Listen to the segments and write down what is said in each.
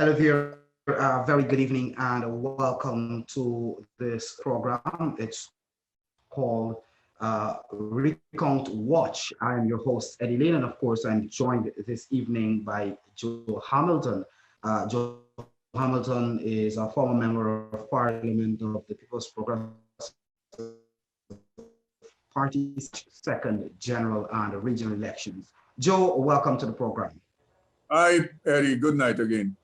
Hello there, very good evening and welcome to this program. It's called Recount Watch. I am your host, Eddie Lane, and of course, I'm joined this evening by Joe Hamilton. Joe Hamilton is a former member of Parliament of the People's Progressive Party, second general and regional elections. Joe, welcome to the program. Hi, Eddie. Good night again.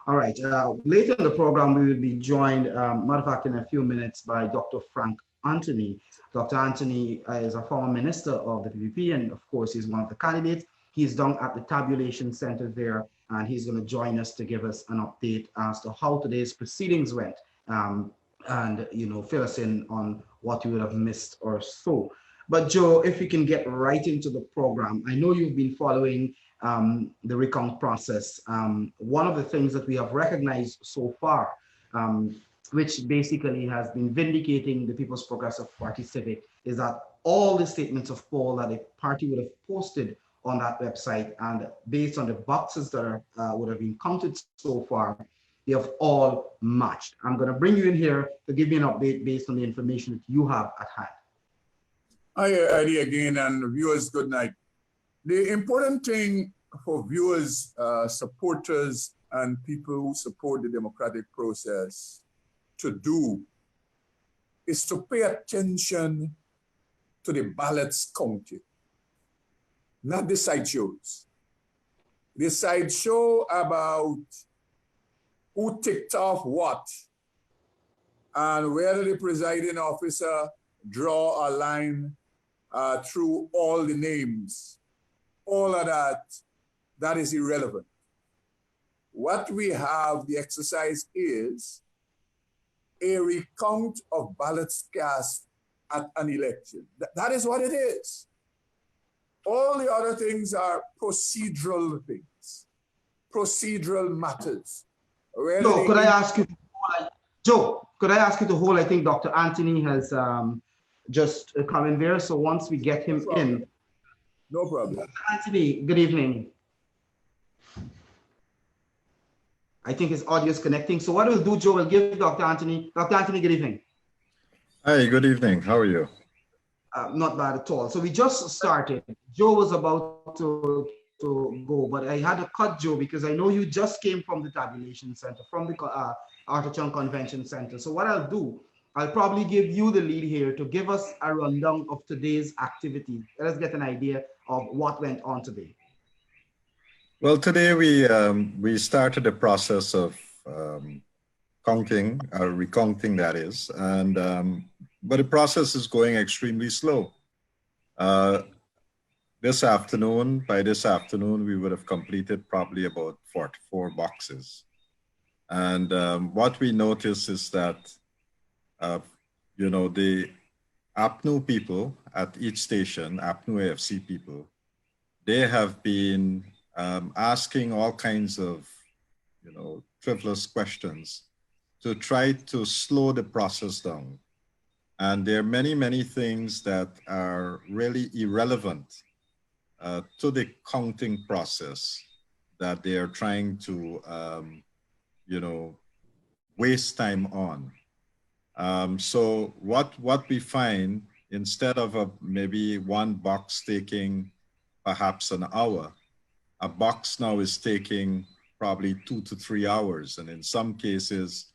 All right. Later in the program, we will be joined, matter of fact, in a few minutes by Dr. Frank Anthony. Dr. Anthony is a former minister of the PPP, and of course, he's one of the candidates. He's down at the tabulation center there, and he's going to join us to give us an update as to how today's proceedings went, and fill us in on what you would have missed or so. But Joe, if we can get right into the program, I know you've been following the recount process. One of the things that we have recognized so far, which basically has been vindicating the People's Progressive Party Civic, is that all the statements of poll that the party would have posted on that website, and based on the boxes that would have been counted so far, they have all matched. I'm going to bring you in here to give you an update based on the information that you have at hand. Hi, Eddie, again, and viewers, good night. The important thing for viewers, supporters, and people who support the democratic process to do is to pay attention to the ballots counted, not the sideshows. The sideshow about who ticked off what and whether the presiding officer draw a line through all the names. All of that is irrelevant. What we have, the exercise is a recount of ballots cast at an election. That is what it is. All the other things are procedural things, procedural matters. Joe, could I ask you to hold? I think Dr. Anthony has just come in there. So once we get him in. No problem. Dr. Anthony, good evening. I think his audio is connecting. So what we'll do, Joe, we'll give Dr. Anthony. Dr. Anthony, good evening. Hi, good evening. How are you? Not bad at all. So we just started. Joe was about to go, but I had to cut Joe because I know you just came from the tabulation center, from the Arthurtown Convention Center. So what I'll do, I'll probably give you the lead here to give us a rundown of today's activity. Let us get an idea of what went on today. Well, today we started the process of recounting, that is, and but the process is going extremely slow. By this afternoon, we would have completed probably about 44 boxes. And what we noticed is that, the APNU people at each station, APNU AFC people, they have been asking all kinds of, frivolous questions to try to slow the process down. And there are many, many things that are really irrelevant to the counting process that they are trying to, waste time on. So what we find, instead of maybe one box taking perhaps an hour, a box now is taking probably 2 to 3 hours. And in some cases,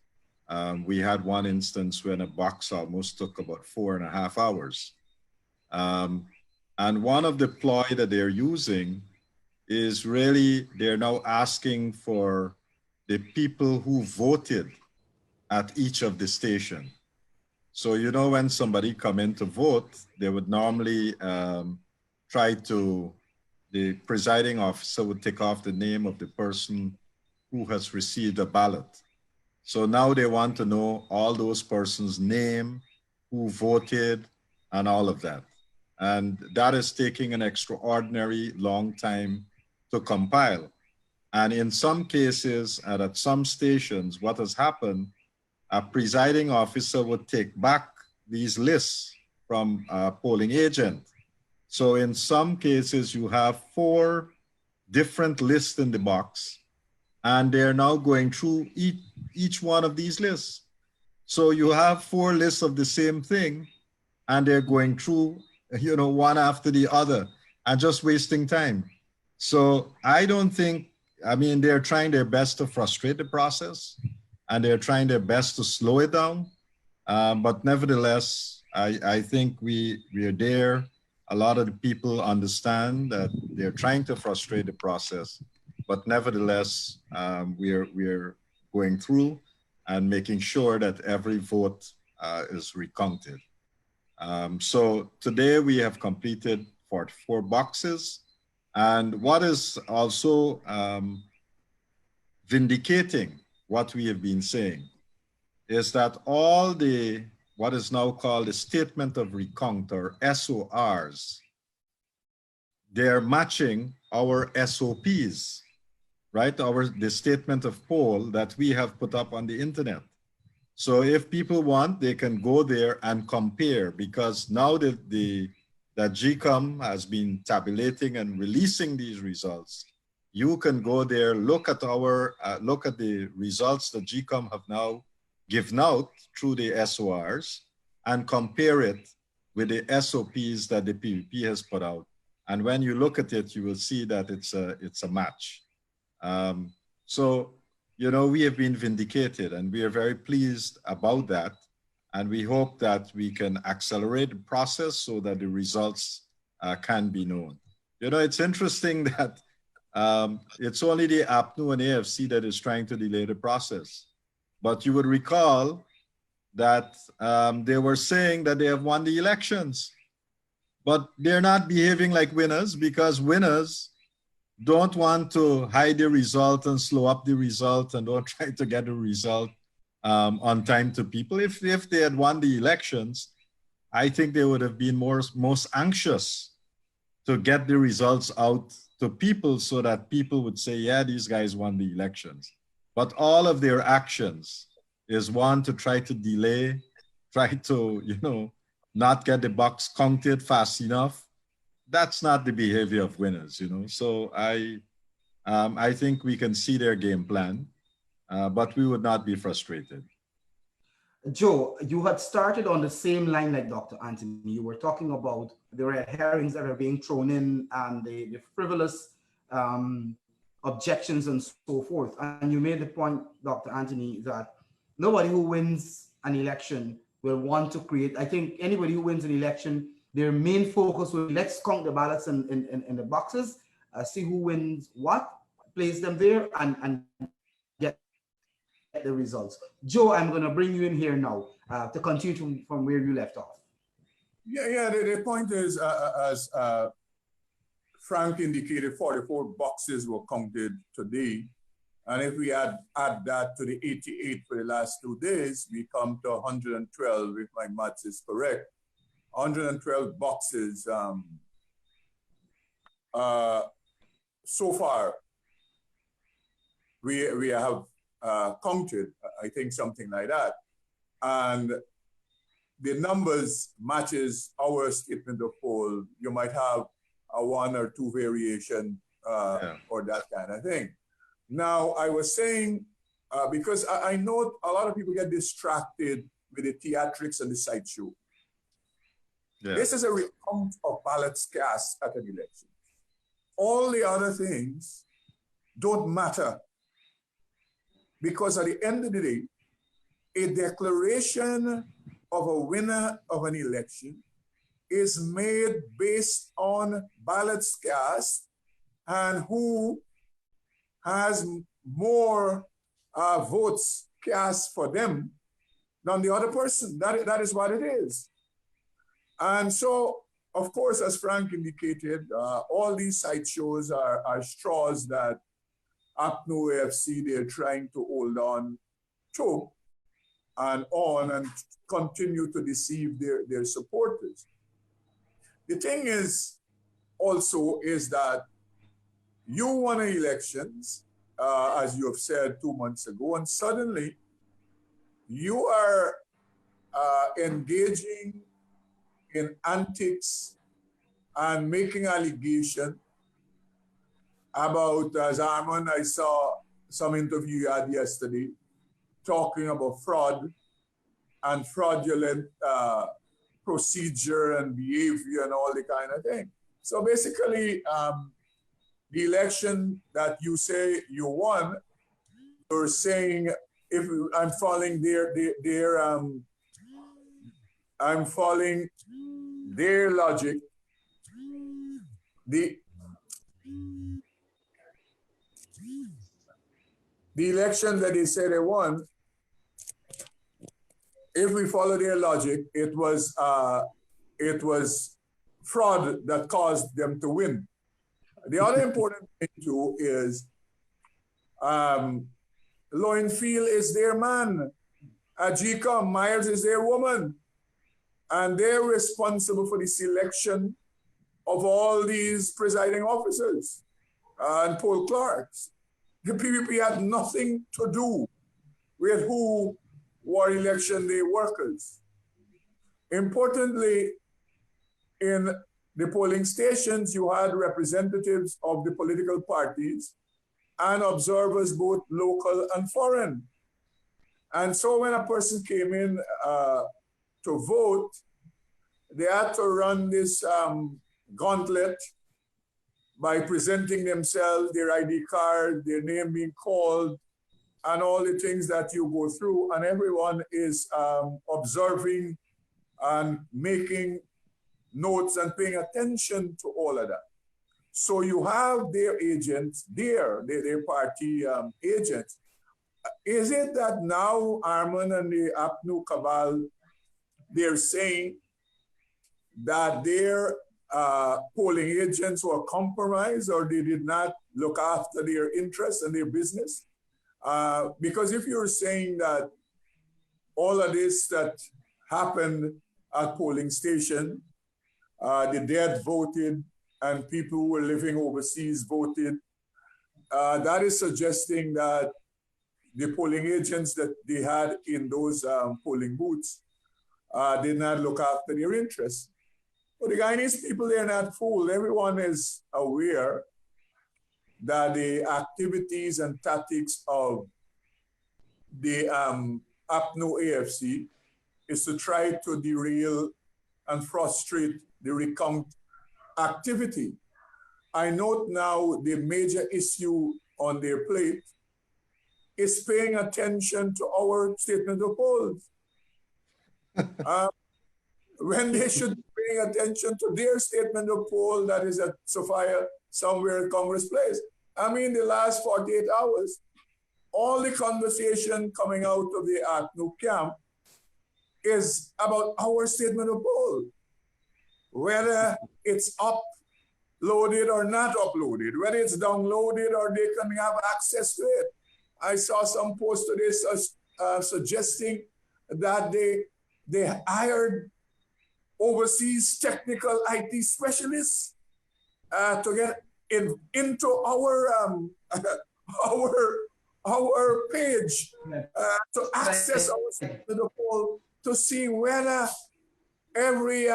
we had one instance when a box almost took about 4.5 hours. And one of the ploy that they're using is really, they're now asking for the people who voted at each of the station. So, when somebody come in to vote, they would normally the presiding officer would take off the name of the person who has received a ballot. So now they want to know all those persons' name, who voted, and all of that. And that is taking an extraordinary long time to compile. And in some cases, and at some stations, what has happened, a presiding officer would take back these lists from a polling agent. So in some cases, you have 4 different lists in the box, and they're now going through each one of these lists. So you have 4 lists of the same thing, and they're going through, one after the other and just wasting time. So I don't think, they're trying their best to frustrate the process, and they're trying their best to slow it down. But nevertheless, I think we are there. A lot of the people understand that they're trying to frustrate the process, but nevertheless, we're going through and making sure that every vote is recounted. So today we have completed 44 boxes. And what is also vindicating what we have been saying is that all the, what is now called the Statement of Recount, or SORs, they're matching our SOPs, right? The statement of poll that we have put up on the internet. So if people want, they can go there and compare, because now that GCOM has been tabulating and releasing these results, you can go there, look at the results that GCOM have now given out through the SORs, and compare it with the SOPs that the PVP has put out. And when you look at it, you will see that it's a match. So, we have been vindicated, and we are very pleased about that. And we hope that we can accelerate the process so that the results can be known. It's interesting that it's only the APNU and AFC that is trying to delay the process. But you would recall that they were saying that they have won the elections, but they're not behaving like winners, because winners don't want to hide the result and slow up the result, and don't try to get the result on time to people. If they had won the elections, I think they would have been most anxious to get the results out to people, so that people would say, yeah, these guys won the elections. But all of their actions is one, to try to delay, try to, not get the box counted fast enough. That's not the behavior of winners, So I think we can see their game plan, but we would not be frustrated. Joe, you had started on the same line like Dr. Anthony. You were talking about the red herrings that are being thrown in, and the frivolous objections and so forth. And you made the point, Dr. Anthony, that nobody who wins an election will want to create. I think anybody who wins an election, their main focus will be, let's count the ballots in the boxes, see who wins what, place them there, and get the results. Joe, I'm going to bring you in here now to continue from where you left off. Yeah. The point is, as Frank indicated, 44 boxes were counted today. And if we add that to the 88 for the last 2 days, we come to 112, if my maths is correct. 112 boxes so far we have counted, I think something like that. And the numbers matches our statement of poll. You might have a 1 or 2 variation or that kind of thing. Now, I was saying, because I know a lot of people get distracted with the theatrics and the sideshow. Yeah. This is a recount of ballots cast at an election. All the other things don't matter, because at the end of the day, a declaration of a winner of an election is made based on ballots cast and who has more votes cast for them than the other person. That is what it is. And so, of course, as Frank indicated, all these sideshows are straws that APNU AFC, they're trying to hold on to and continue to deceive their supporters. The thing is also is that you won elections, as you have said 2 months ago, and suddenly you are engaging in antics and making allegations about, as Armand, I saw some interview you had yesterday talking about fraud and fraudulent procedure and behavior and all the kind of thing. So basically, the election that you say you won, you're saying if I'm following I'm following their logic. The election that they say they won, if we follow their logic, it was fraud that caused them to win. The other important thing too is Lowenfield is their man. Ajika Myers is their woman. And they're responsible for the selection of all these presiding officers and poll clerks. The PPP had nothing to do with who were election day workers. Importantly, in the polling stations, you had representatives of the political parties and observers, both local and foreign. And so when a person came in to vote, they had to run this gauntlet by presenting themselves, their ID card, their name being called, and all the things that you go through. And everyone is observing and making notes and paying attention to all of that. So you have their agents there, their party agents. Is it that now Armand and the APNU cabal, they're saying that their polling agents were compromised or they did not look after their interests and their business? Because if you're saying that all of this that happened at polling station, the dead voted and people who were living overseas voted, that is suggesting that the polling agents that they had in those polling booths did not look after their interests. But the Guyanese people, they're not fooled. Everyone is aware that the activities and tactics of the APNU AFC is to try to derail and frustrate the recount activity. I note now the major issue on their plate is paying attention to our statement of polls. When they should be paying attention to their statement of poll that is at Sophia, somewhere at Congress Place. I mean, the last 48 hours, all the conversation coming out of the APNU camp is about our statement of poll, whether it's uploaded or not uploaded, whether it's downloaded or they can have access to it. I saw some post today suggesting that they hired overseas technical IT specialists to get into our page to access our statement of poll to see whether every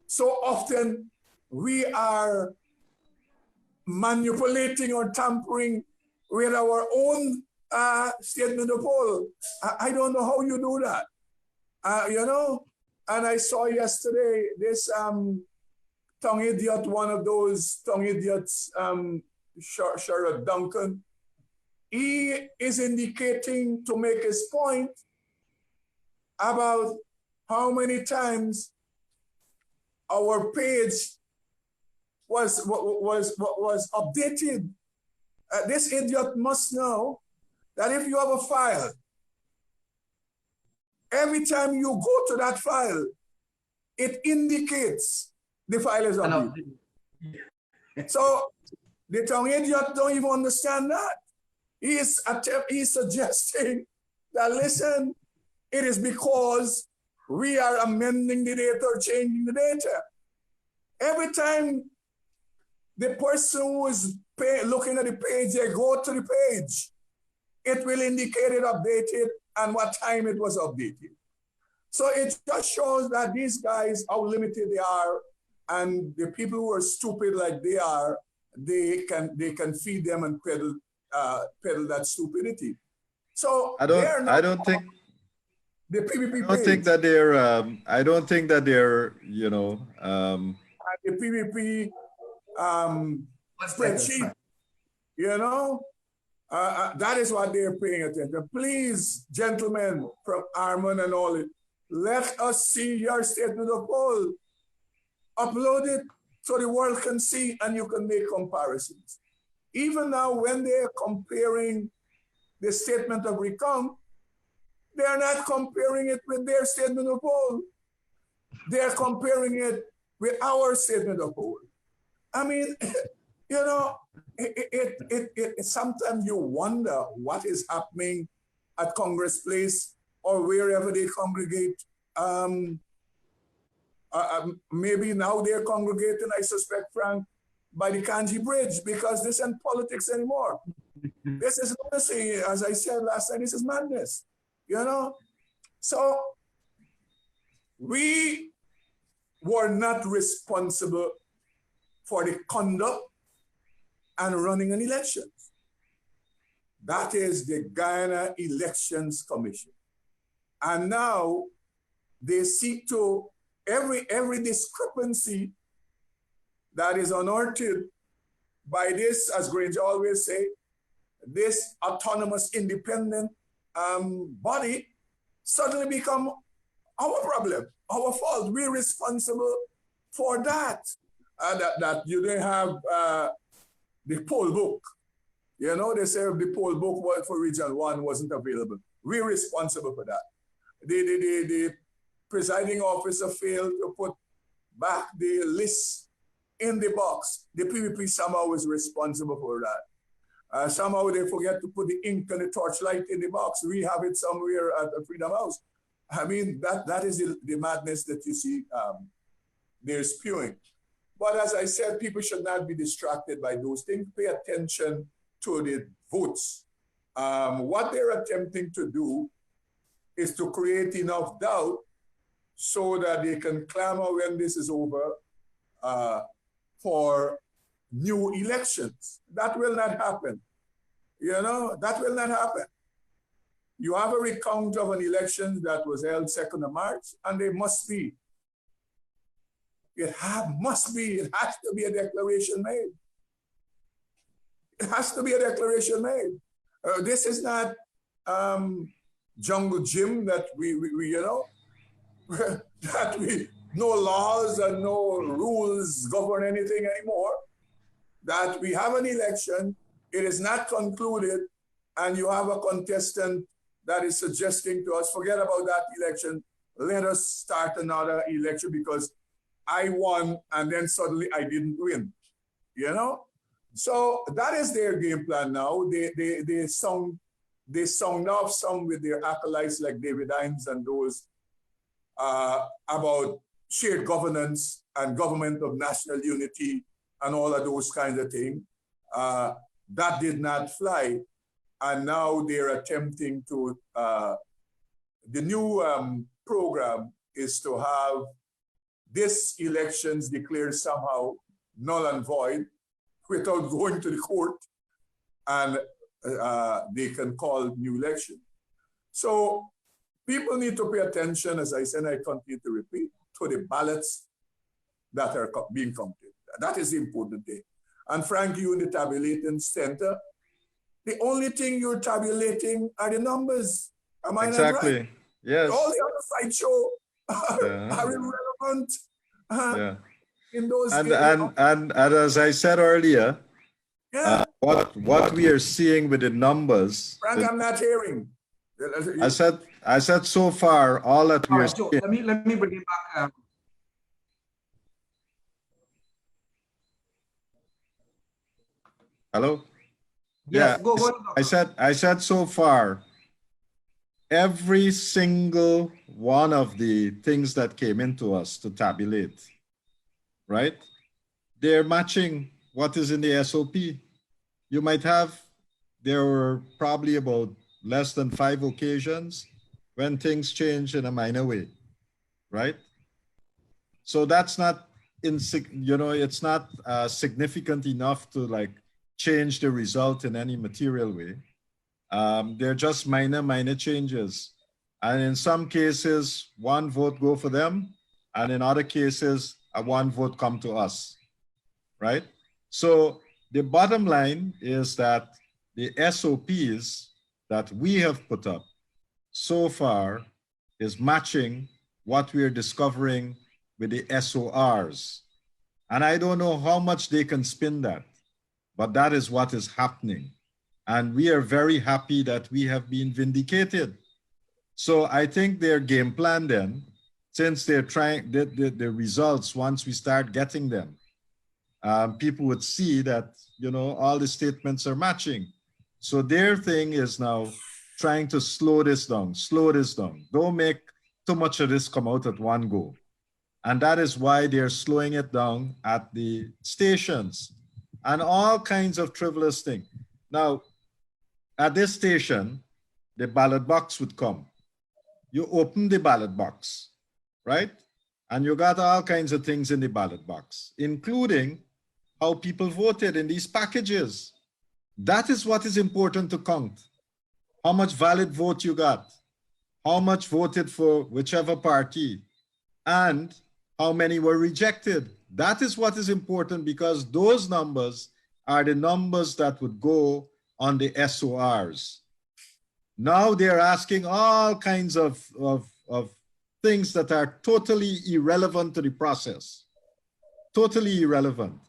so often we are manipulating or tampering with our own statement of poll. I don't know how you do that, you know. And I saw yesterday this tongue idiot, one of those tongue idiots, Sherrod Duncan. He is indicating to make his point about how many times our page was updated. This idiot must know that if you have a file, every time you go to that file, it indicates the file is updated. So the tongue idiot don't even understand that. He's suggesting that, listen, it is because we are amending the data or changing the data. Every time the person who is looking at the page, they go to the page, it will indicate it updated and what time it was updated. So it just shows that these guys, how limited they are, and the people who are stupid like they are, they can feed them and peddle that stupidity. So I don't think the PVP I don't think that they're I don't think that they're, you know, the PVP spreadsheet, you know, that is what they're paying attention. Please, gentlemen from Armand and all it, let us see your statement of poll. Upload it so the world can see and you can make comparisons. Even now, when they're comparing the statement of Recount, they're not comparing it with their statement of poll. They're comparing it with our statement of poll. I mean, you know, sometimes you wonder what is happening at Congress Place or wherever they congregate. Maybe now they're congregating, I suspect, Frank, by the Kanji Bridge, because this isn't politics anymore. This is lunacy, as I said last night, this is madness, you know? So we were not responsible for the conduct and running an election. That is the Guyana Elections Commission. And now they seek to, every discrepancy that is unearthed by this, as Granger always say, this autonomous independent body suddenly become our problem, our fault. We're responsible for that. That you don't have the poll book. You know, they say the poll book for Region 1 wasn't available. We're responsible for that. The presiding officer failed to put back the list in the box. The PVP somehow is responsible for that. Somehow they forget to put the ink and the torchlight in the box. We have it somewhere at the Freedom House. I mean, that is the madness that you see they're spewing. But as I said, people should not be distracted by those things. Pay attention to the votes. What they're attempting to do is to create enough doubt so that they can clamor when this is over for new elections. That will not happen. You know, that will not happen. You have a recount of an election that was held 2nd of March, and they must be. It has to be a declaration made. It has to be a declaration made. This is not jungle gym that we you know, that no laws and no rules govern anything anymore. That we have an election, it is not concluded, and you have a contestant that is suggesting to us, forget about that election, let us start another election because I won and then suddenly I didn't win, you know? So that is their game plan now. They sung off some with their acolytes like David Hines and those about shared governance and government of national unity and all of those kinds of things. That did not fly. And now they're attempting to, the new program is to have this elections declared somehow null and void without going to the court, and they can call new election. So people need to pay attention, as I said, I continue to repeat, to the ballots that are being counted. That is the important thing. And Frank, you in the tabulating center, the only thing you're tabulating are the numbers. Am I not right? Yes. All the other sideshow are irrelevant in those and as I said earlier, what we are seeing with the numbers. Frank, I'm not hearing. I said so far all that we are seeing. Let me bring it back. Hello? Yes, yeah, go. I said so far, every single one of the things that came into us to tabulate, right? They're matching what is in the SOP. You might have, there were probably about less than 5 occasions when things change in a minor way, right? So that's not it's not significant enough to like change the result in any material way. They're just minor changes. And in some cases, one vote go for them. And in other cases, a one vote come to us, right? So the bottom line is that the SOPs that we have put up so far is matching what we're discovering with the SORs. And I don't know how much they can spin that, but that is what is happening. And we are very happy that we have been vindicated. So I think their game plan then, since they're trying the results, once we start getting them, people would see that, all the statements are matching. So their thing is now trying to slow this down. Don't make too much of this come out at one go. And that is why they're slowing it down at the stations and all kinds of frivolous things. Now, at this station, the ballot box would come. You open the ballot box, right? And you got all kinds of things in the ballot box, including how people voted in these packages. That is what is important to count. How much valid vote you got, how much voted for whichever party, and how many were rejected. That is what is important, because those numbers are the numbers that would go on the SORs. Now they're asking all kinds of things that are totally irrelevant to the process. Totally irrelevant.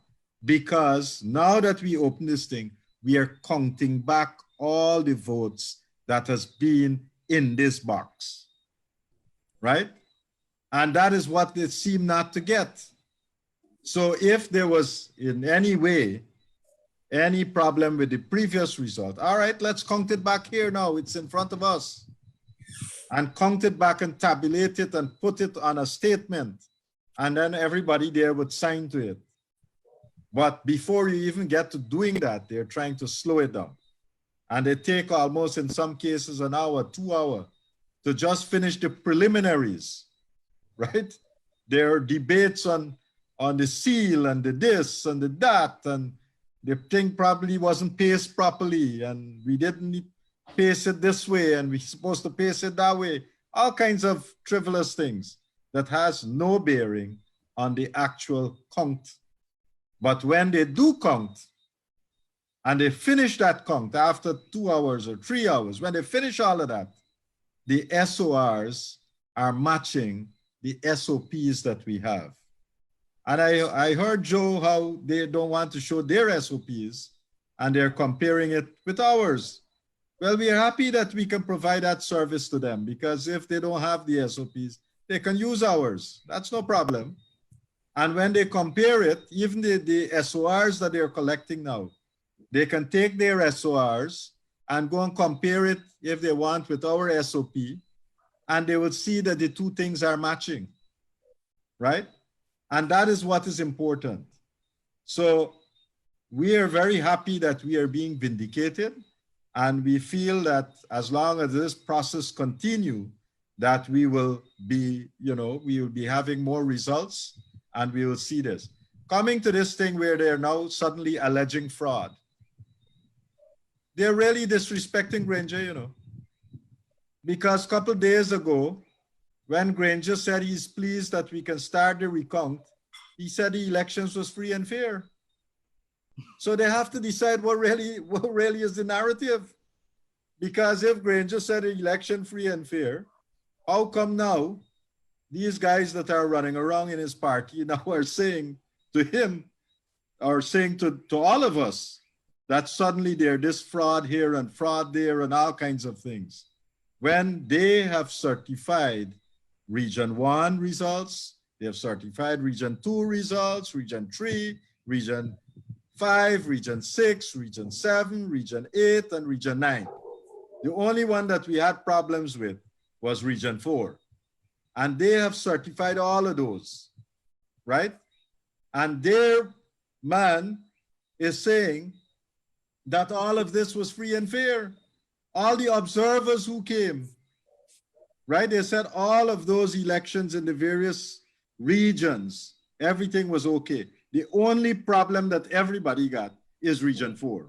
Because now that we open this thing, we are counting back all the votes that has been in this box, right? And that is what they seem not to get. So if there was in any way any problem with the previous result, all right, let's count it back here now. It's in front of us. And count it back and tabulate it and put it on a statement. And then everybody there would sign to it. But before you even get to doing that, they're trying to slow it down. And they take almost, in some cases, an hour, 2 hours to just finish the preliminaries, right? There are debates on the seal and the this and the that, and the thing probably wasn't paced properly, and we didn't pace it this way, and we're supposed to pace it that way. All kinds of frivolous things that has no bearing on the actual count. But when they do count, and they finish that count after 2 hours or 3 hours, when they finish all of that, the SORs are matching the SOPs that we have. And I heard, Joe, how they don't want to show their SOPs, and they're comparing it with ours. Well, we are happy that we can provide that service to them, because if they don't have the SOPs, they can use ours. That's no problem. And when they compare it, even the SORs that they're collecting now, they can take their SORs and go and compare it, if they want, with our SOP, and they will see that the two things are matching, right? And that is what is important. So we are very happy that we are being vindicated, and we feel that as long as this process continue, that we will be, we will be having more results, and we will see this. Coming to this thing where they're now suddenly alleging fraud. They're really disrespecting Granger, because a couple of days ago, when Granger said he's pleased that we can start the recount, he said the elections was free and fair. So they have to decide what really is the narrative. Because if Granger said the election free and fair, how come now these guys that are running around in his party now are saying to him, or saying to all of us, that suddenly there's this fraud here and fraud there and all kinds of things, when they have certified Region 1 results, they have certified Region 2 results, Region 3, Region 5, Region 6, Region 7, Region 8, and Region 9. The only one that we had problems with was Region 4. And they have certified all of those, right? And their man is saying that all of this was free and fair. All the observers who came, right? They said all of those elections in the various regions Everything was okay. The only problem that everybody got is Region 4,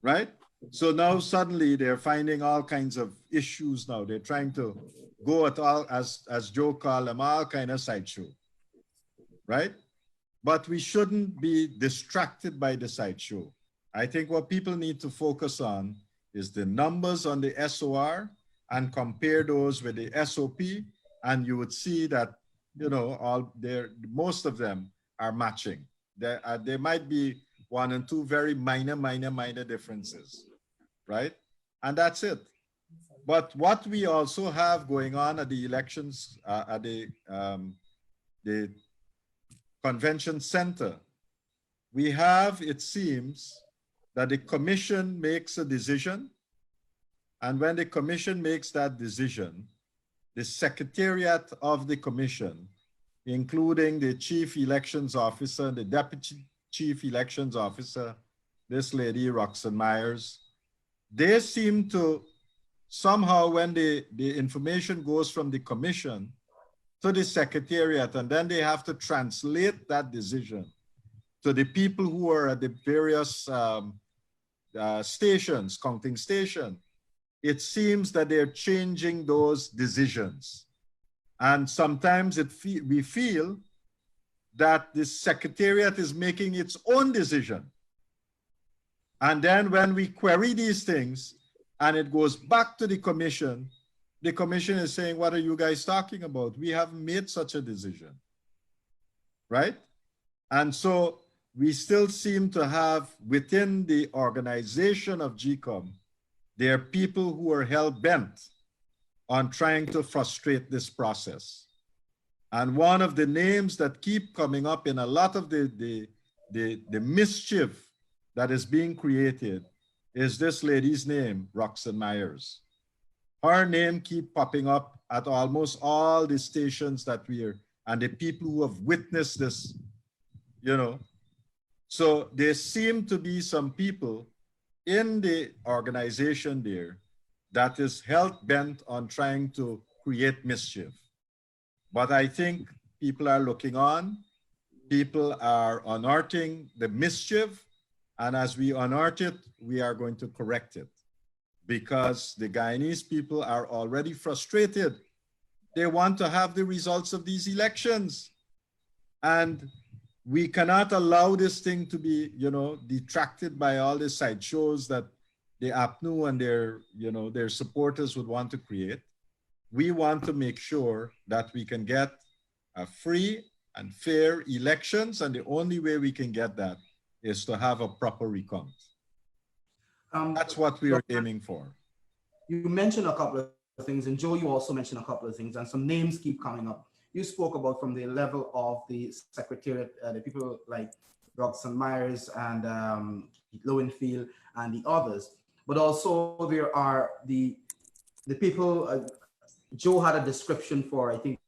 right? So now suddenly they're finding all kinds of issues now. They're trying to go at all, as Joe called them, all kind of sideshow, right? But we shouldn't be distracted by the sideshow. I think what people need to focus on is the numbers on the SOR and compare those with the SOP, and you would see that, you know, most of them are matching. There might be one and two very minor differences, right? And that's it. But what we also have going on at the elections, at the convention center, we have, it seems, that the commission makes a decision. And when the commission makes that decision, the secretariat of the commission, including the chief elections officer, the deputy chief elections officer, this lady, Roxanne Myers, they seem to somehow, when the information goes from the commission to the secretariat, and then they have to translate that decision to the people who are at the various stations, counting station, it seems that they're changing those decisions. And sometimes we feel that the secretariat is making its own decision. And then when we query these things and it goes back to the commission is saying, what are you guys talking about? We haven't made such a decision, right? And so we still seem to have within the organization of GCOM, there are people who are hell-bent on trying to frustrate this process. And one of the names that keep coming up in a lot of the mischief that is being created is this lady's name, Roxanne Myers. Her name keep popping up at almost all the stations that we're, and the people who have witnessed this, you know. So there seem to be some people in the organization there that is hell-bent on trying to create mischief. But I think people are looking on, people are unearthing the mischief, and as we unearth it, we are going to correct it, because the Guyanese people are already frustrated. They want to have the results of these elections. And we cannot allow this thing to be, you know, detracted by all the sideshows that the APNU and their, you know, their supporters would want to create. We want to make sure that we can get a free and fair elections, and the only way we can get that is to have a proper recount. That's what we are aiming for. You mentioned a couple of things, and Joe, you also mentioned a couple of things, and some names keep coming up. You spoke about from the level of the Secretariat, the people like Roxanne Myers and Lowenfield and the others, but also there are the people, Joe had a description for, I think,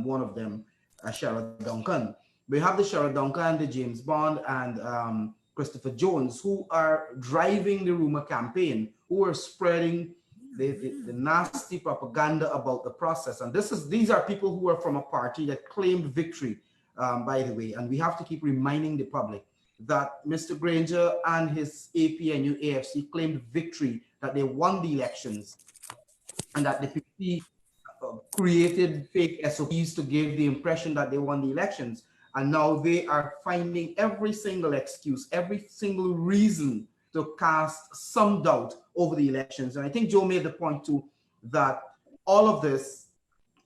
one of them, Shara Duncan. We have the Shara Duncan, the James Bond, and Christopher Jones, who are driving the rumor campaign, who are spreading the nasty propaganda about the process. And these are people who are from a party that claimed victory, by the way. And we have to keep reminding the public that Mr. Granger and his APNU AFC claimed victory, that they won the elections, and that the PP created fake SOPs to give the impression that they won the elections. And now they are finding every single excuse, every single reason to cast some doubt over the elections. And I think Joe made the point too, that all of this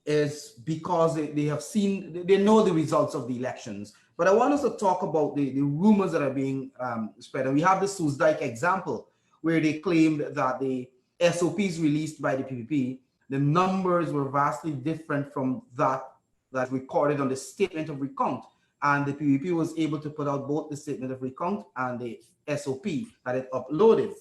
is because they have seen, they know the results of the elections. But I want us to talk about the rumors that are being spread. And we have the Soesdijk example, where they claimed that the SOPs released by the PPP, the numbers were vastly different from that recorded on the statement of recount. And the PPP was able to put out both the statement of recount and the SOP that it uploaded.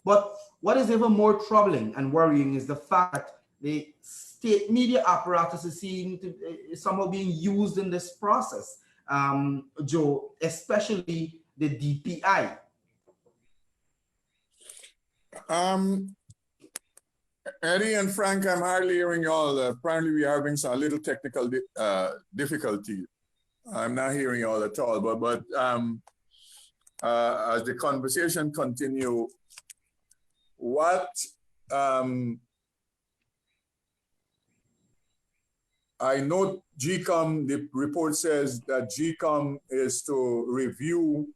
But what is even more troubling and worrying is the fact that the state media apparatus is somehow being used in this process, Joe, especially the DPI. Eddie and Frank, I'm hardly hearing y'all. Apparently we are having a little technical difficulty. I'm not hearing you all at all, but as the conversation continue, what I note GCOM, the report says that GCOM is to review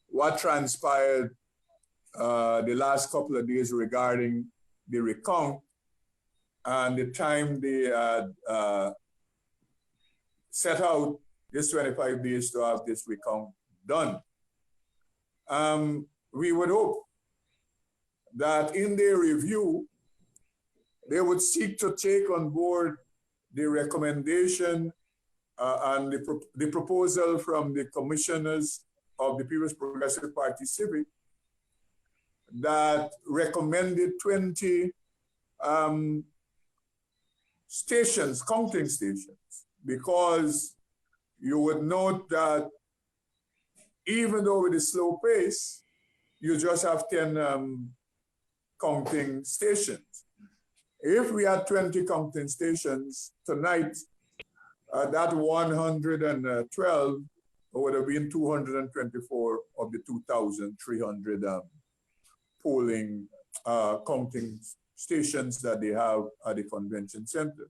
what transpired the last couple of days regarding the recount and the time they had set out this 25 days to have this recount done. We would hope that in their review, they would seek to take on board the recommendation and the proposal from the commissioners of the previous Progressive Party Civic that recommended 20 stations, counting stations, because you would note that even though with a slow pace, you just have 10 counting stations. If we had 20 counting stations tonight, that 112 would have been 224 of the 2,300 polling counting stations that they have at the convention center.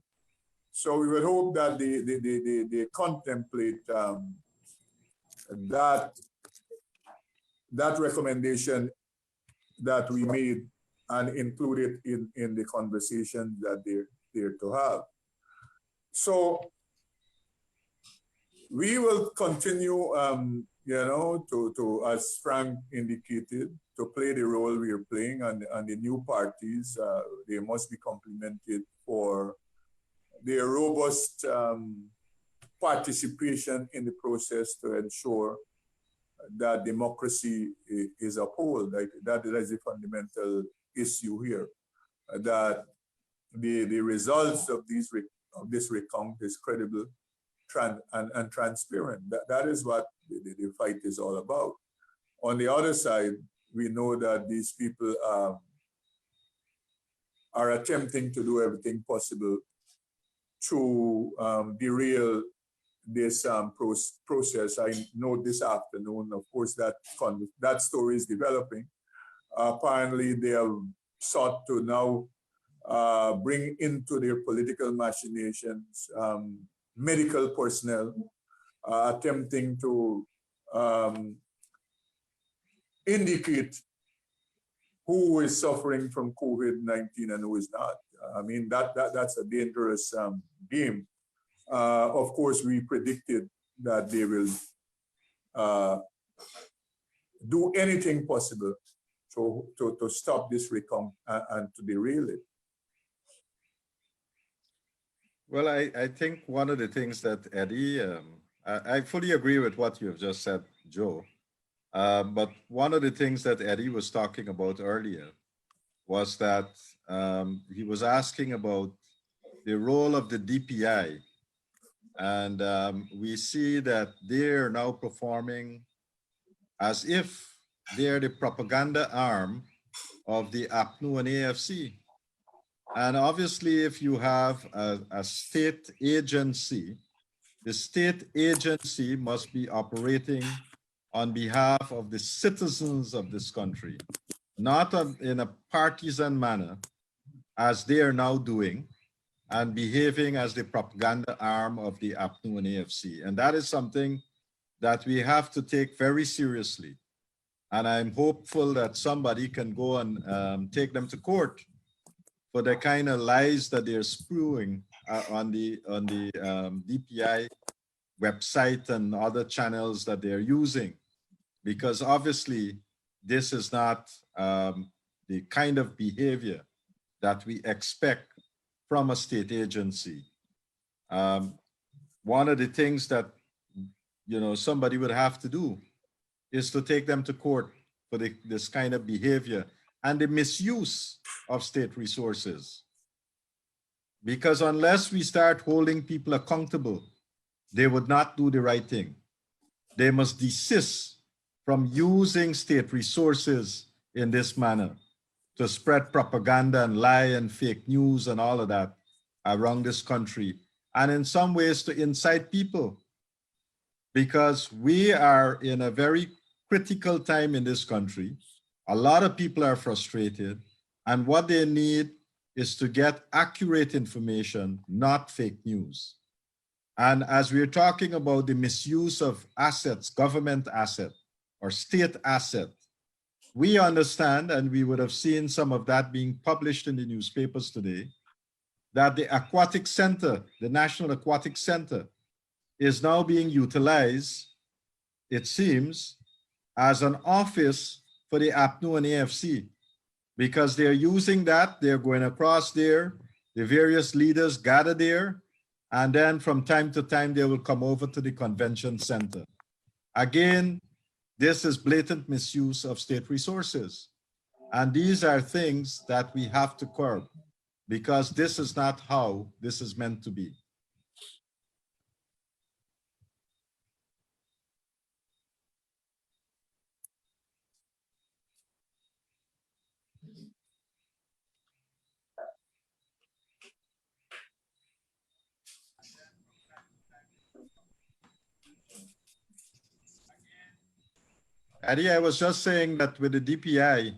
So we would hope that they contemplate that recommendation that we made and include it in the conversation that they're to have. So we will continue, to as Frank indicated, to play the role we are playing, and the new parties, they must be complimented for their robust participation in the process to ensure that democracy is upheld. Like that is a fundamental issue here, that the results of this recount is credible and transparent. That is what the fight is all about. On the other side, we know that these people are attempting to do everything possible to derail this process. I know this afternoon, of course, that story is developing. Apparently, they have sought to now bring into their political machinations medical personnel, attempting to indicate who is suffering from COVID-19 and who is not. I mean, that's a dangerous game. Of course, we predicted that they will do anything possible to stop this recount and to derail it. Well, I think one of the things that Eddie, I fully agree with what you have just said, Joe. But one of the things that Eddie was talking about earlier was that he was asking about the role of the DPI. And we see that they're now performing as if they're the propaganda arm of the APNU and AFC. And obviously, if you have a state agency, the state agency must be operating on behalf of the citizens of this country, not in a partisan manner, as they are now doing, and behaving as the propaganda arm of the APNU and AFC. And that is something that we have to take very seriously. And I'm hopeful that somebody can go and take them to court for the kind of lies that they're spewing on the DPI website and other channels that they're using. Because obviously, this is not the kind of behavior that we expect from a state agency. One of the things that somebody would have to do is to take them to court for this kind of behavior and the misuse of state resources. Because unless we start holding people accountable, they would not do the right thing. They must desist from using state resources in this manner to spread propaganda and lie and fake news and all of that around this country. And in some ways to incite people because we are in a very critical time in this country. A lot of people are frustrated, and what they need is to get accurate information, not fake news. And as we're talking about the misuse of assets, government asset or state asset, we understand, and we would have seen some of that being published in the newspapers today, that the aquatic center, the National Aquatic Center, is now being utilized, it seems, as an office for the APNU and AFC, because they're using that, they're going across there, the various leaders gather there, and then from time to time, they will come over to the convention center. Again, this is blatant misuse of state resources. And these are things that we have to curb, because this is not how this is meant to be. Eddie, I was just saying that with the DPI,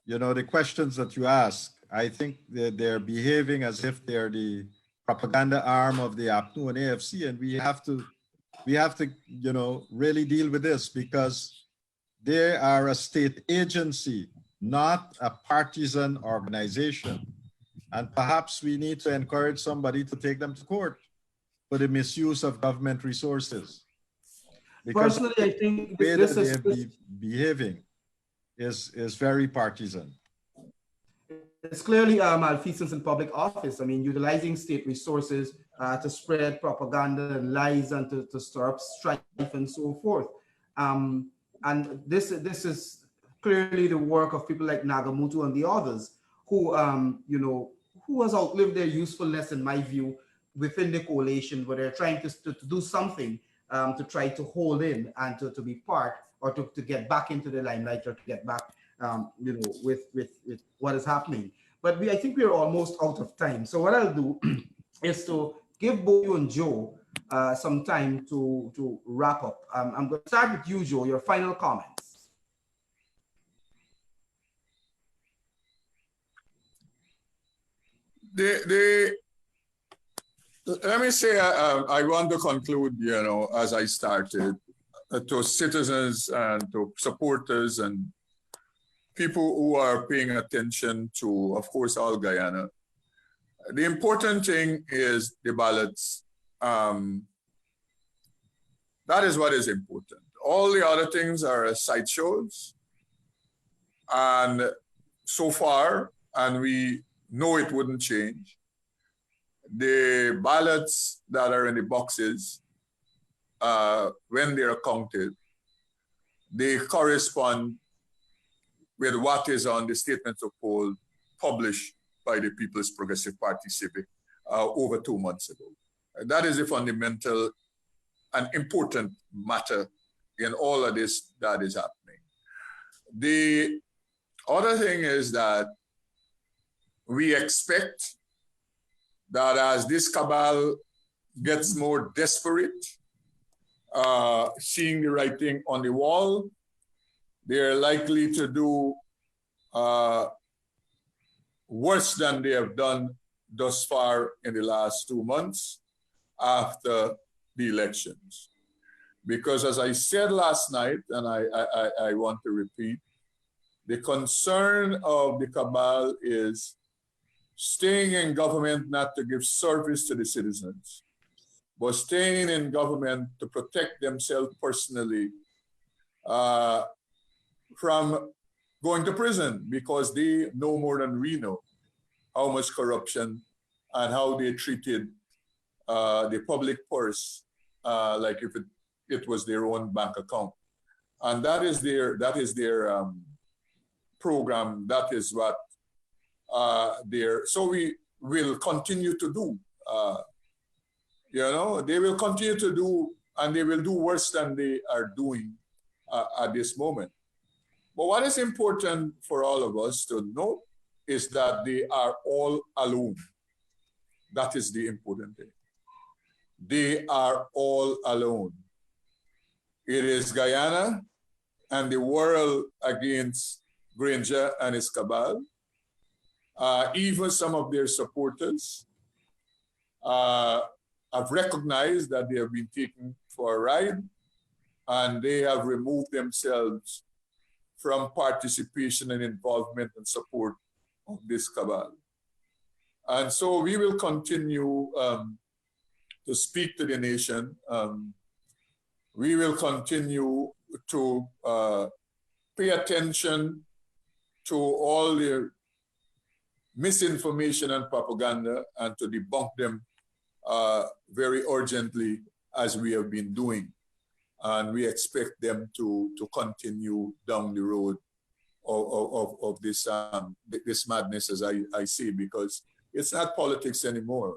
you know, the questions that you ask, I think that they're behaving as if they're the propaganda arm of the APNU and AFC, and we have to, you know, really deal with this, because they are a state agency, not a partisan organization. And perhaps we need to encourage somebody to take them to court for the misuse of government resources. Because personally, I think the way this that is they're behaving is very partisan. it's clearly malfeasance in public office. I mean, utilizing state resources to spread propaganda and lies and to stir up strife and so forth. And this is clearly the work of people like Nagamutu and the others who, you know, who has outlived their usefulness, in my view, within the coalition, where they're trying to do something to try to hold in and to be part, or to get back into the limelight, or to get back, you know, with what is happening. But I think we're almost out of time. So what I'll do is to give both you and Joe some time to wrap up. I'm going to start with you, Joe, your final comments. Let me say, I want to conclude, you know, as I started, to citizens and to supporters and people who are paying attention to, of course, all Guyana. The important thing is the ballots. That is what is important. All the other things are sideshows. And so far, and we know it wouldn't change, the ballots that are in the boxes, when they are counted, they correspond with what is on the statements of poll published by the People's Progressive Party Civic over 2 months ago. And that is a fundamental and important matter in all of this that is happening. The other thing is that we expect that as this cabal gets more desperate, seeing the writing on the wall, they're likely to do worse than they have done thus far in the last 2 months after the elections. Because as I said last night, and I want to repeat, the concern of the cabal is staying in government not to give service to the citizens, but staying in government to protect themselves personally from going to prison, because they know more than we know how much corruption and how they treated the public purse like if it was their own bank account. And that is their program. That is what so we will continue to do. You know, they will continue to do, and they will do worse than they are doing at this moment. But what is important for all of us to know is that they are all alone. That is the important thing. they are all alone. It is Guyana and the world against Granger and his cabal. Even some of their supporters have recognized that they have been taken for a ride, and they have removed themselves from participation and involvement and support of this cabal. And so we will continue to speak to the nation. We will continue to pay attention to all the misinformation and propaganda and to debunk them very urgently, as we have been doing. And we expect them to continue down the road of this this madness, as I say, because it's not politics anymore.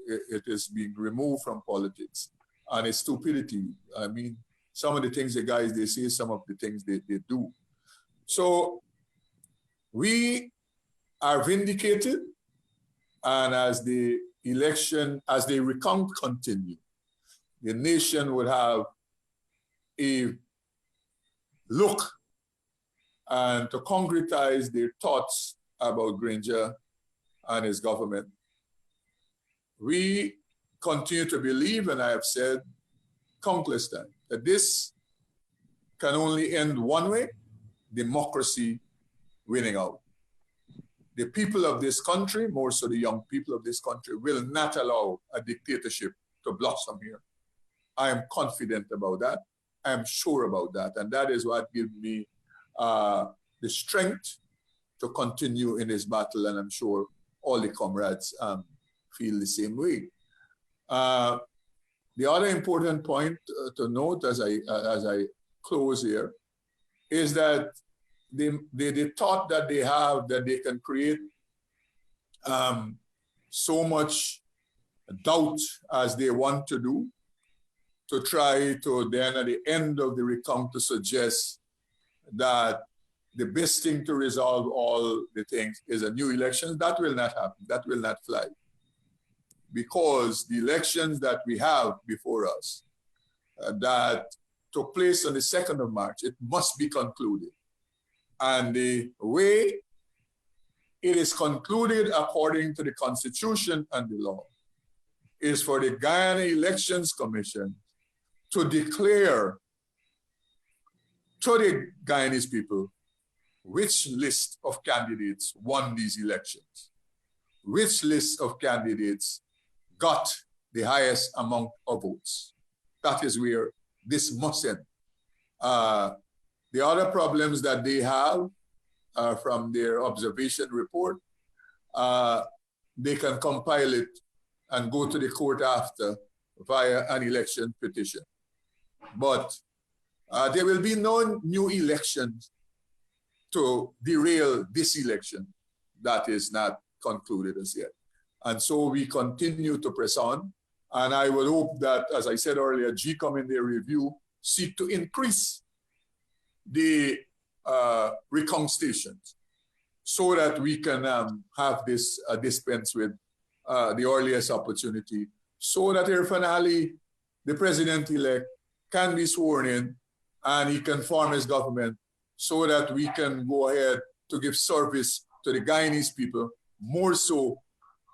It is being removed from politics, and it's stupidity. I mean, some of the things the guys, they say, some of the things they do. So we are vindicated, and as the election, as the recount continue, the nation would have a look and to concretize their thoughts about Granger and his government. We continue to believe, and I have said countless times, that this can only end one way: democracy winning out. The people of this country, more so the young people of this country, will not allow a dictatorship to blossom here. I am confident about that. I am sure about that. And that is what gives me the strength to continue in this battle. And I'm sure all the comrades feel the same way. The other important point to note as I close here is that the thought that they have that they can create so much doubt as they want to do, to try to then at the end of the recount to suggest that the best thing to resolve all the things is a new election. That will not happen. That will not fly. Because the elections that we have before us that took place on the 2nd of March, it must be concluded. And the way it is concluded according to the Constitution and the law is for the Guyana Elections Commission to declare to the Guyanese people which list of candidates won these elections, which list of candidates got the highest amount of votes. That is where this must end. The other problems that they have from their observation report, they can compile it and go to the court after via an election petition. But there will be no new elections to derail this election that is not concluded as yet. And so we continue to press on. And I would hope that, as I said earlier, GCOM in their review seek to increase the recount stations so that we can have this dispense with the earliest opportunity, so that here finally the president-elect can be sworn in and he can form his government so that we can go ahead to give service to the Guyanese people, more so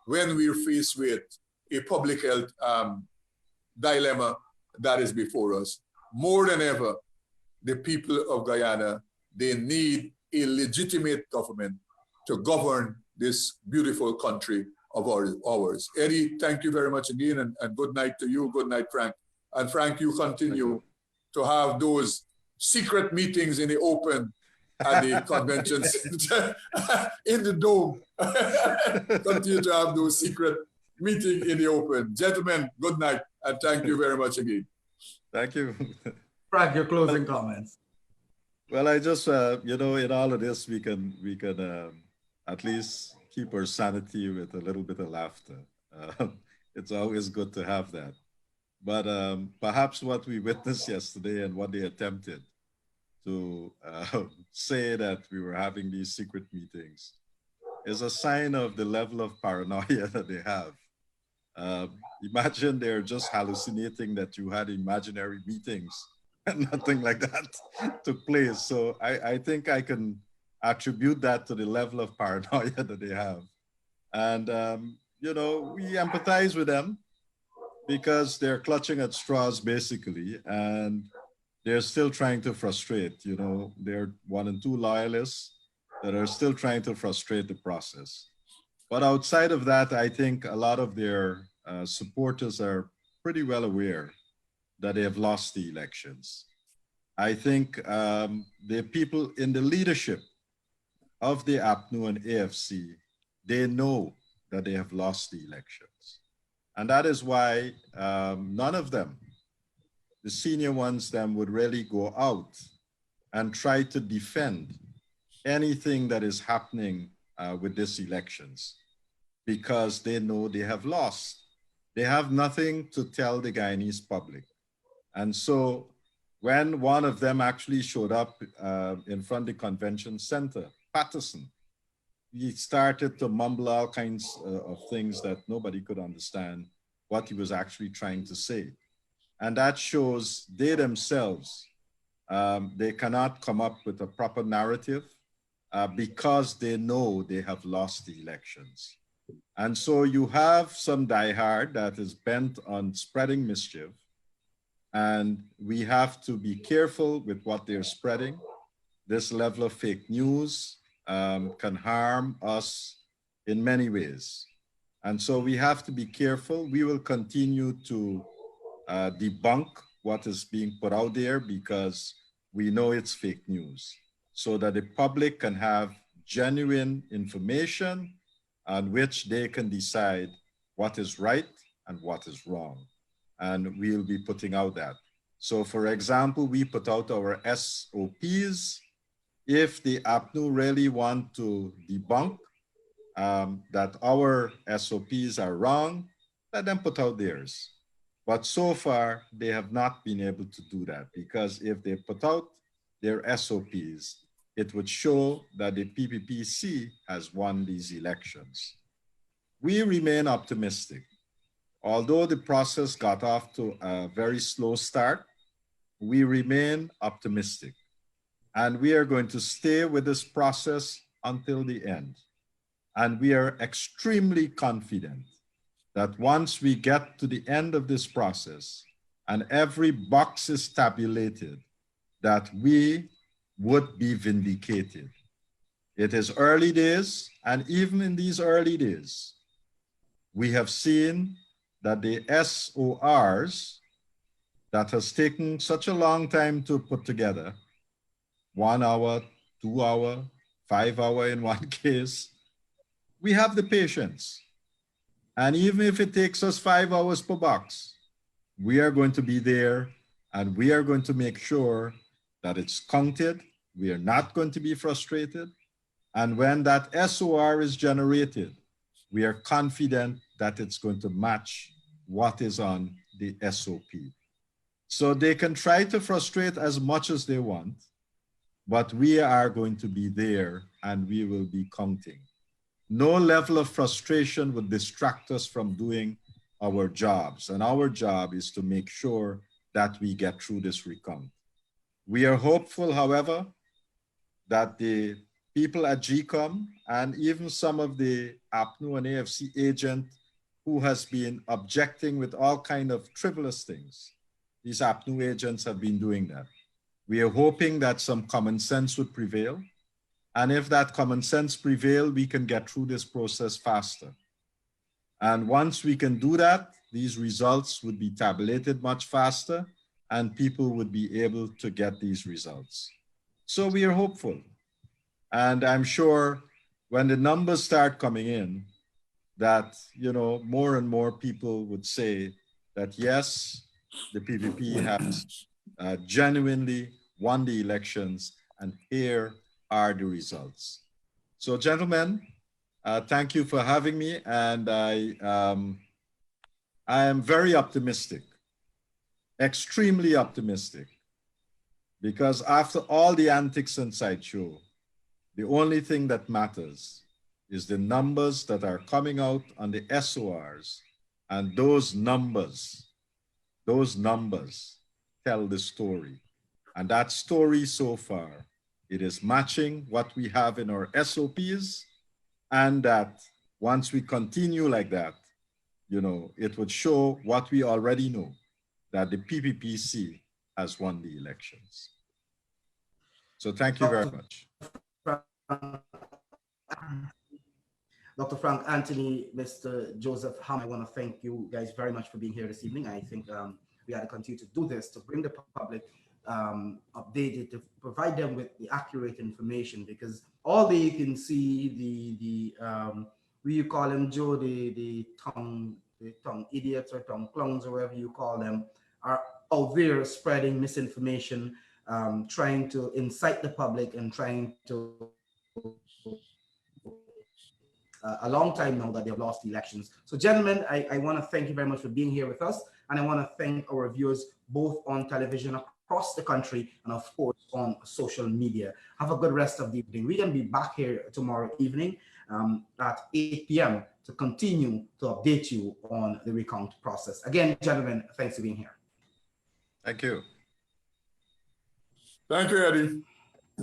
when we're faced with a public health dilemma that is before us. More than ever, the people of Guyana, they need a legitimate government to govern this beautiful country of ours. Eddie, thank you very much again, and good night to you. Good night, Frank. And Frank, you continue to have those secret meetings in the open at the convention center, in the dome. Continue to have those secret meetings in the open. Gentlemen, good night, and thank you very much again. Thank you. Frank, your closing comments. Well, I just, you know, in all of this, we can at least keep our sanity with a little bit of laughter. It's always good to have that. But perhaps what we witnessed yesterday and what they attempted to say that we were having these secret meetings is a sign of the level of paranoia that they have. Uh, Imagine they're just hallucinating that you had imaginary meetings and nothing like that took place. So I think I can attribute that to the level of paranoia that they have. And, you know, we empathize with them because they're clutching at straws basically, and they're still trying to frustrate. You know, they're 1 and 2 loyalists that are still trying to frustrate the process. But outside of that, I think a lot of their supporters are pretty well aware that they have lost the elections. I think the people in the leadership of the APNU and AFC, they know that they have lost the elections. And that is why none of them, the senior ones, them would really go out and try to defend anything that is happening with these elections, because they know they have lost. They have nothing to tell the Guyanese public. And so when one of them actually showed up in front of the convention center, Patterson, he started to mumble all kinds of things that nobody could understand what he was actually trying to say. And that shows they themselves, they cannot come up with a proper narrative because they know they have lost the elections. And so you have some diehard that is bent on spreading mischief, and we have to be careful with what they're spreading. This level of fake news can harm us in many ways. And so we have to be careful. We will continue to debunk what is being put out there because we know it's fake news, so that the public can have genuine information on which they can decide what is right and what is wrong. And we'll be putting out that. So for example, we put out our SOPs. If the APNU really want to debunk that our SOPs are wrong, let them put out theirs. But so far, they have not been able to do that, because if they put out their SOPs, it would show that the PPPC has won these elections. We remain optimistic. Although the process got off to a very slow start, we remain optimistic. And we are going to stay with this process until the end. And we are extremely confident that once we get to the end of this process and every box is tabulated, that we would be vindicated. It is early days, and even in these early days, we have seen that the SORs that has taken such a long time to put together, 1 hour, 2 hour, 5 hour in one case, we have the patience. And even if it takes us 5 hours per box, we are going to be there and we are going to make sure that it's counted. We are not going to be frustrated. And when that SOR is generated, we are confident that it's going to match what is on the SOP. So they can try to frustrate as much as they want, but we are going to be there and we will be counting. No level of frustration would distract us from doing our jobs. And our job is to make sure that we get through this recount. We are hopeful, however, that the people at GCOM and even some of the APNU and AFC agent who has been objecting with all kind of frivolous things, these APNU agents have been doing that. We are hoping that some common sense would prevail. And if that common sense prevails, we can get through this process faster. And once we can do that, these results would be tabulated much faster and people would be able to get these results. So we are hopeful. And I'm sure when the numbers start coming in, that, you know, more and more people would say that, yes, the PPP has genuinely won the elections and here are the results. So gentlemen, thank you for having me. And I am very optimistic, extremely optimistic, because after all the antics and sideshow, the only thing that matters is the numbers that are coming out on the SORs And those numbers tell the story. And that story so far, it is matching what we have in our SOPs, and that once we continue like that, you know, it would show what we already know, that the PPPC has won the elections. So thank you very much. Dr. Frank Anthony, Mr. Joseph Ham, I want to thank you guys very much for being here this evening. I think we had to continue to do this to bring the public updated, to provide them with the accurate information, because all they can see, what you call them, Joe, the tongue idiots or tongue clowns or whatever you call them, are out there spreading misinformation, trying to incite the public and trying to a long time now that they have lost the elections. So gentlemen, I want to thank you very much for being here with us. And I want to thank our viewers both on television across the country and of course on social media. Have a good rest of the evening. We're going to be back here tomorrow evening at 8 p.m. to continue to update you on the recount process. Again, gentlemen, thanks for being here. Thank you. Thank you, Eddie.